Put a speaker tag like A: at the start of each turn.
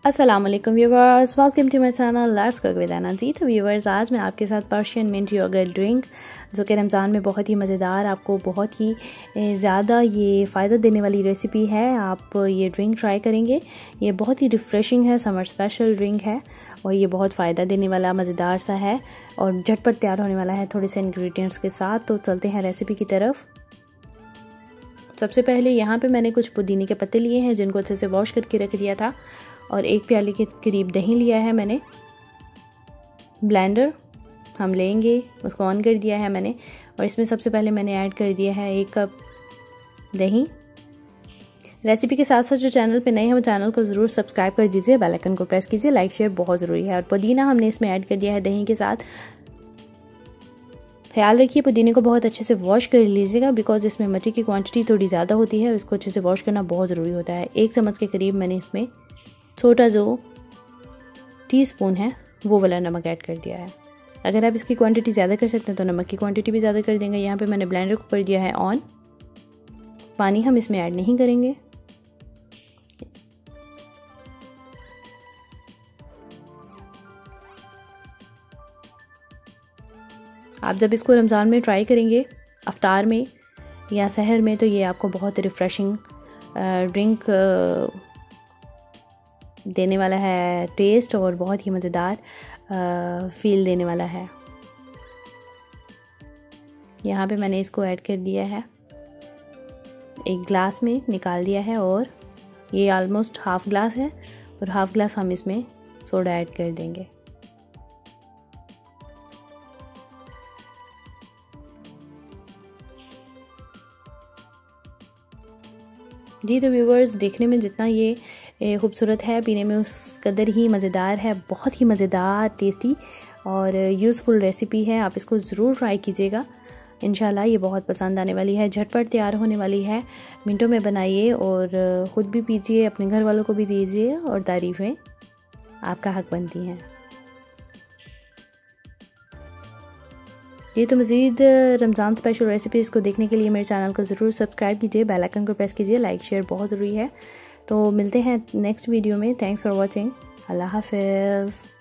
A: अस्सलाम वालेकुम viewers, welcome to my channel let's cook with Ana ji. तो व्यूवर्स, आज मैं आपके साथ पर्शियन मिंट योगर्ट ड्रिंक जो कि रमज़ान में बहुत ही मज़ेदार, आपको बहुत ही ज़्यादा ये फ़ायदा देने वाली रेसिपी है। आप ये ड्रिंक ट्राई करेंगे, ये बहुत ही रिफ़्रेशिंग है, समर स्पेशल ड्रिंक है और ये बहुत फ़ायदा देने वाला मज़ेदार सा है और झटपट तैयार होने वाला है थोड़े से इंग्रेडिएंट्स के साथ। तो चलते हैं रेसिपी की तरफ। सबसे पहले यहाँ पे मैंने कुछ पुदीने के पत्ते लिए हैं जिनको अच्छे से वॉश करके रख दिया था और 1 प्याली के करीब दही लिया है मैंने। ब्लेंडर हम लेंगे, उसको ऑन कर दिया है मैंने और इसमें सबसे पहले मैंने ऐड कर दिया है 1 कप दही। रेसिपी के साथ साथ जो चैनल पे नए हैं वो चैनल को ज़रूर सब्सक्राइब कर दीजिए, बेल आइकन को प्रेस कीजिए, लाइक शेयर बहुत ज़रूरी है। और पुदीना हमने इसमें ऐड कर दिया है दही के साथ। ख्याल रखिए पुदीने को बहुत अच्छे से वॉश कर लीजिएगा बिकॉज इसमें मटी की क्वांटिटी थोड़ी ज़्यादा होती है और इसको अच्छे से वॉश करना बहुत ज़रूरी होता है। 1 चम्मच के करीब मैंने इसमें छोटा जो टीस्पून है वो वाला नमक ऐड कर दिया है। अगर आप इसकी क्वांटिटी ज़्यादा कर सकते हैं तो नमक की क्वांटिटी भी ज़्यादा कर देंगे। यहाँ पे मैंने ब्लेंडर को कर दिया है ऑन। पानी हम इसमें ऐड नहीं करेंगे। आप जब इसको रमज़ान में ट्राई करेंगे, अफ्तार में या सहर में, तो ये आपको बहुत रिफ़्रेशिंग ड्रिंक देने वाला है टेस्ट और बहुत ही मज़ेदार फील देने वाला है। यहाँ पे मैंने इसको ऐड कर दिया है, 1 ग्लास में निकाल दिया है और ये ऑलमोस्ट हाफ़ ग्लास है और हाफ़ ग्लास हम इसमें सोडा ऐड कर देंगे। जी तो व्यूवर्स, देखने में जितना ये खूबसूरत है, पीने में उस कदर ही मज़ेदार है। बहुत ही मज़ेदार, टेस्टी और यूज़फुल रेसिपी है। आप इसको ज़रूर ट्राई कीजिएगा, इंशाल्लाह ये बहुत पसंद आने वाली है। झटपट तैयार होने वाली है, मिनटों में बनाइए और ख़ुद भी पीजिए, अपने घर वालों को भी दीजिए और तारीफ़ें आपका हक बनती हैं। ये तो मज़ीद रमज़ान स्पेशल रेसिपीज़ को देखने के लिए मेरे चैनल को ज़रूर सब्सक्राइब कीजिए, बेल आइकन को प्रेस कीजिए, लाइक शेयर बहुत ज़रूरी है। तो मिलते हैं नेक्स्ट वीडियो में। Thanks for watching. अल्लाह हाफ़िज़।